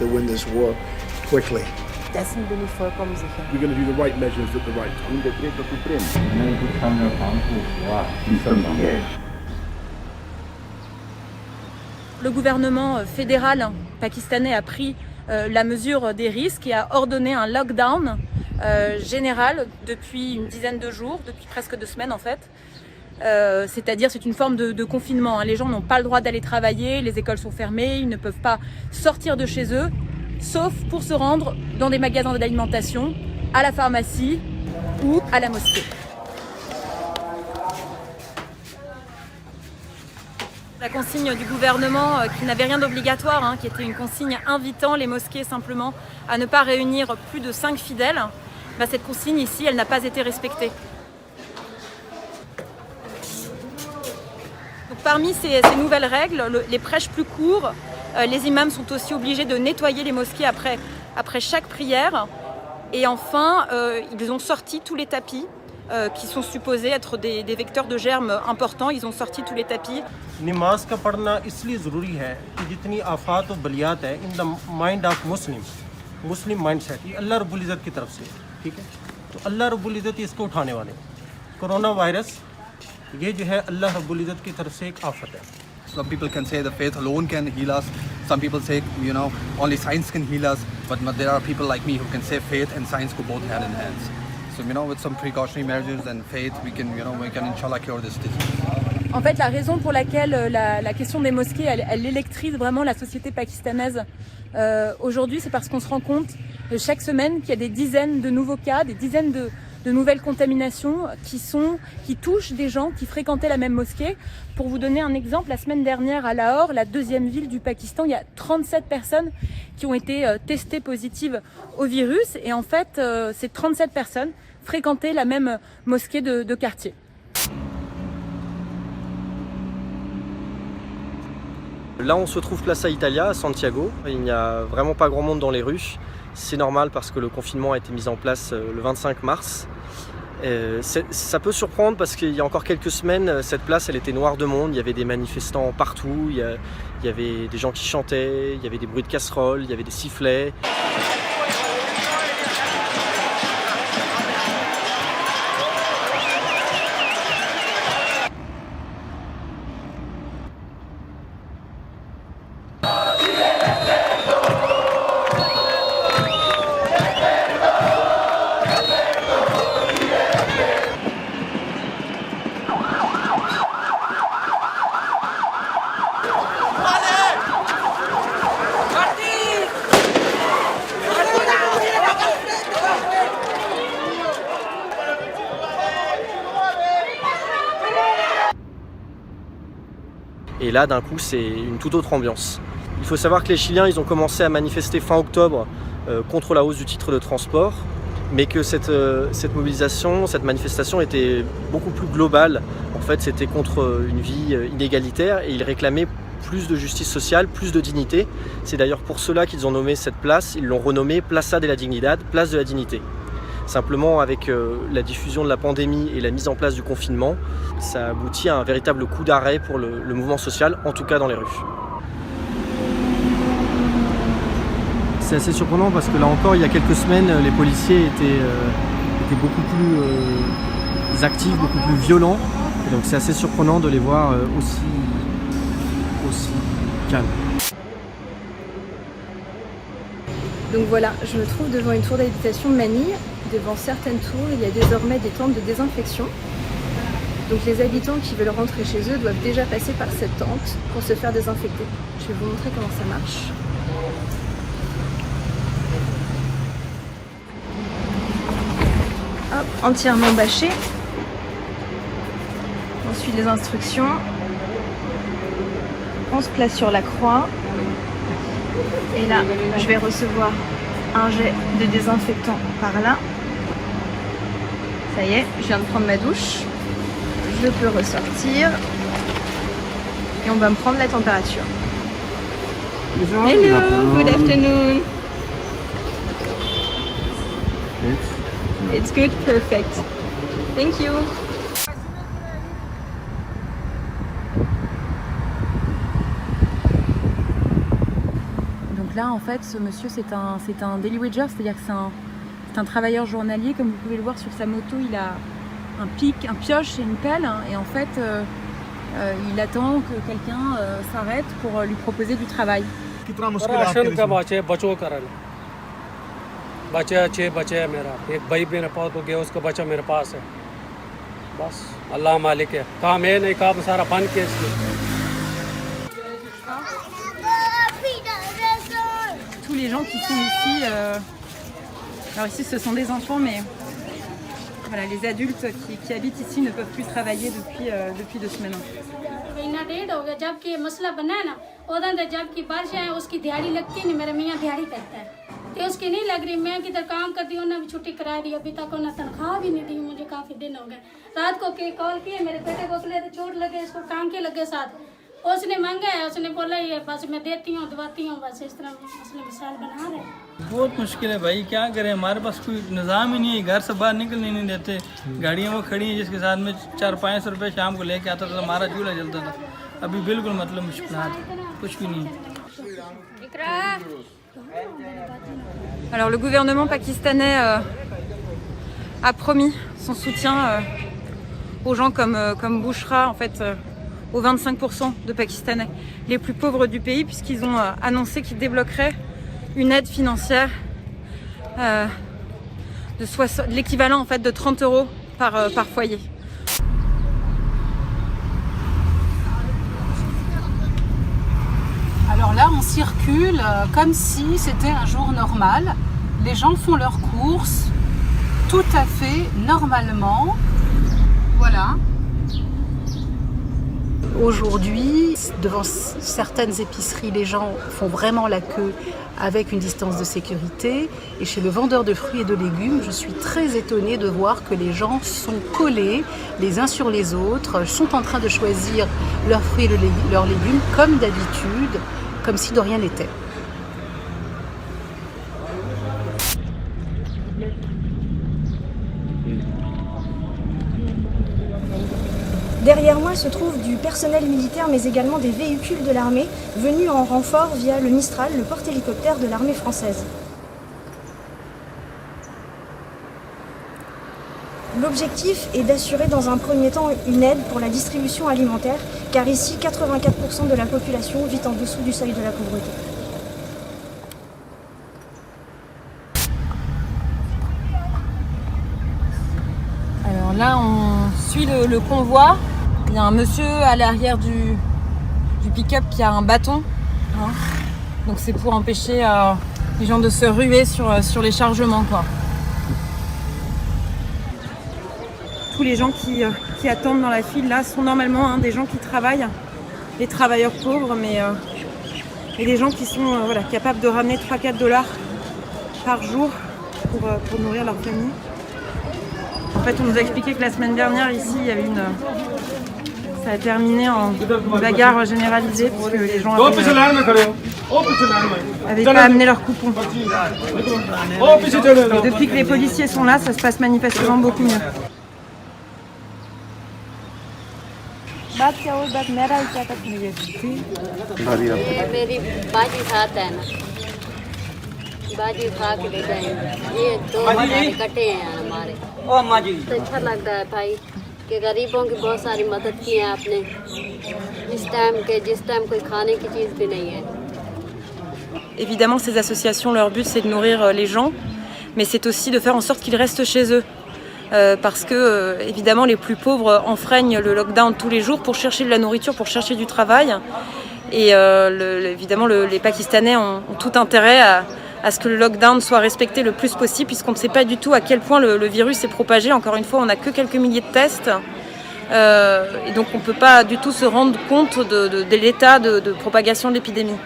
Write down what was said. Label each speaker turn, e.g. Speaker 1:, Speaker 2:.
Speaker 1: the windows work quickly.
Speaker 2: Dat sind wir nicht vollkommen sicher.
Speaker 3: We're going to do the right measures at the right time.
Speaker 2: Le gouvernement fédéral pakistanais a pris la mesure des risques et a ordonné un lockdown général depuis une dizaine de jours, depuis presque 2 semaines en fait. C'est-à-dire c'est une forme de confinement. Les gens n'ont pas le droit d'aller travailler, les écoles sont fermées, ils ne peuvent pas sortir de chez eux, sauf pour se rendre dans des magasins d'alimentation, à la pharmacie ou à la mosquée. La consigne du gouvernement qui n'avait rien d'obligatoire, qui était une consigne invitant les mosquées simplement à ne pas réunir plus de 5 fidèles, cette consigne ici, elle n'a pas été respectée. Donc, parmi ces nouvelles règles, les prêches plus courts, les imams sont aussi obligés de nettoyer les mosquées après chaque prière. Et enfin, ils ont sorti tous les tapis qui sont supposés être des vecteurs de germes importants. Ils ont sorti tous les tapis.
Speaker 4: नमाज का पढ़ना इसलिए ज़रूरी है कि जितनी आफात और बलियात है in the mind of Muslim mind set ये अल्लाह रब्बुल इज़्ज़त की तरफ से ठीक है तो अल्लाह रब्बुल इज़्ज़त इसको उठाने वाले कोरोना वायरस ये जो है अल्लाह रब्बुल इज़्ज़त की तरफ से एक आफत है.
Speaker 5: Some people can say that faith alone can heal us. Some people say, only science can heal us. But there are people like me who can say faith and science go both hand in hand. So, with some precautionary measures and faith, we can inshallah cure this disease.
Speaker 2: En fait, la raison pour laquelle la question des mosquées, elle électrise vraiment la société pakistanaise aujourd'hui, c'est parce qu'on se rend compte chaque semaine qu'il y a des dizaines de nouveaux cas, des dizaines de nouvelles contaminations qui touchent des gens qui fréquentaient la même mosquée. Pour vous donner un exemple, la semaine dernière à Lahore, la 2e ville du Pakistan, il y a 37 personnes qui ont été testées positives au virus. Et en fait, ces 37 personnes fréquentaient la même mosquée de quartier.
Speaker 6: Là, on se trouve Plaza Italia à Santiago. Il n'y a vraiment pas grand monde dans les rues. C'est normal parce que le confinement a été mis en place le 25 mars. Ça peut surprendre parce qu'il y a encore quelques semaines, cette place elle était noire de monde, il y avait des manifestants partout, il y avait des gens qui chantaient, il y avait des bruits de casseroles, il y avait des sifflets. Et là, d'un coup, c'est une toute autre ambiance. Il faut savoir que les Chiliens, ils ont commencé à manifester fin octobre contre la hausse du titre de transport, mais que cette mobilisation, cette manifestation était beaucoup plus globale. En fait, c'était contre une vie inégalitaire et ils réclamaient plus de justice sociale, plus de dignité. C'est d'ailleurs pour cela qu'ils ont nommé cette place, ils l'ont renommée Plaza de la Dignidad, place de la dignité. Simplement, avec la diffusion de la pandémie et la mise en place du confinement, ça aboutit à un véritable coup d'arrêt pour le mouvement social, en tout cas dans les rues. C'est assez surprenant parce que là encore, il y a quelques semaines, les policiers étaient beaucoup plus actifs, beaucoup plus violents. Et donc c'est assez surprenant de les voir aussi calmes.
Speaker 7: Donc voilà, je me trouve devant une tour d'habitation de Manille. Devant certaines tours, il y a désormais des tentes de désinfection. Donc les habitants qui veulent rentrer chez eux doivent déjà passer par cette tente pour se faire désinfecter. Je vais vous montrer comment ça marche. Hop, entièrement bâché. Ensuite les instructions. On se place sur la croix. Et là, je vais recevoir un jet de désinfectant par là. Ça y est, je viens de prendre ma douche. Je peux ressortir. Et on va me prendre la température. Hello, good afternoon. It's good, perfect. Thank you.
Speaker 2: Donc là, en fait, ce monsieur, c'est un daily wager, c'est-à-dire que c'est un travailleur journalier. Comme vous pouvez le voir sur sa moto, il a un pic, un pioche et une pelle. Et en fait, il attend que quelqu'un s'arrête pour lui proposer du travail.
Speaker 8: Ration का बचो करन बच्चा 6 बच्चे है मेरा एक भाई मेरे पास हो गया उसका बच्चा मेरे पास है बस अल्लाह मालिक है काम है नहीं काम सारा बंद के
Speaker 2: Tous les gens qui sont ici, alors ici ce sont des enfants, mais voilà, les adultes qui habitent ici ne peuvent plus travailler depuis 2 semaines.
Speaker 9: महीना डेढ़ हो गया जब कि मसला बना है ना उधर से जब की बारिश है उसकी दिहाड़ी लगती नहीं मेरा मियाँ दिहाड़ी करता है तो उसकी नहीं लग रही मैं किधर काम करती हूँ ना भी छुट्टी करा दी अभी तक उन्हें तनख्वाह भी नहीं दी मुझे काफ़ी दिन हो गए रात को कॉल किए मेरे बेटे को ले चोट लगे इसको काम के लगे साथ उसने मांगा है उसने बोला ये बस मैं देती हूँ दबाती हूँ बस इस तरह मसले मिसाल बना रहे
Speaker 10: बहुत मुश्किल है भाई क्या करें हमारे पास कोई निज़ाम ही नहीं है घर से बाहर निकलने नहीं देते गाड़ियाँ वो खड़ी हैं जिसके साथ में 400-500 रुपये शाम को लेके आता था हमारा चूल्हा जलता था अभी बिल्कुल मतलब मुश्किल कुछ भी नहीं है
Speaker 2: Alors le gouvernement pakistanais a promis son soutien aux gens comme Bouchra, en fait aux 25% de Pakistanais les plus pauvres du pays, puisqu'ils ont annoncé qu'ils débloqueraient une aide financière de l'équivalent en fait de 30 € par foyer.
Speaker 11: Alors là, on circule comme si c'était un jour normal. Les gens font leurs courses tout à fait normalement. Voilà. Aujourd'hui, devant certaines épiceries, les gens font vraiment la queue avec une distance de sécurité. Et chez le vendeur de fruits et de légumes, je suis très étonnée de voir que les gens sont collés les uns sur les autres, sont en train de choisir leurs fruits et leurs légumes comme d'habitude, comme si de rien n'était.
Speaker 12: Derrière moi se trouve du personnel militaire mais également des véhicules de l'armée venus en renfort via le Mistral, le porte-hélicoptère de l'armée française. L'objectif est d'assurer dans un premier temps une aide pour la distribution alimentaire car ici 84% de la population vit en dessous du seuil de la pauvreté.
Speaker 2: Alors là on suit le convoi. Il y a un monsieur à l'arrière du pick-up qui a un bâton. Hein. Donc c'est pour empêcher les gens de se ruer sur les chargements, quoi. Tous les gens qui attendent dans la file là sont normalement des gens qui travaillent, des travailleurs pauvres, et des gens qui sont capables de ramener 3-4 $ par jour pour nourrir leur famille. En fait, on nous a expliqué que la semaine dernière, ici, il y avait ça a terminé en bagarre généralisée parce que les gens avaient pas amené leurs coupons. Et depuis que les policiers sont là, ça se passe manifestement beaucoup mieux.
Speaker 9: मेरी बाजी साथ है ना बाजी खा के ले जाएंगे ये 2 हमारे कटे हैं हमारे तो अच्छा लगता है भाई कि गरीबों की बहुत सारी मदद की है आपने जिस टाइम कोई खाने की चीज़ भी नहीं है.
Speaker 2: Évidemment, ces associations, leur but c'est de nourrir les gens, mais c'est aussi de faire en sorte qu'ils restent chez eux. Parce que, évidemment, les plus pauvres enfreignent le lockdown tous les jours pour chercher de la nourriture, pour chercher du travail. Et évidemment, les Pakistanais ont tout intérêt à ce que le lockdown soit respecté le plus possible, puisqu'on ne sait pas du tout à quel point le virus est propagé. Encore une fois, on n'a que quelques milliers de tests. Et donc, on ne peut pas du tout se rendre compte de l'état de propagation de l'épidémie.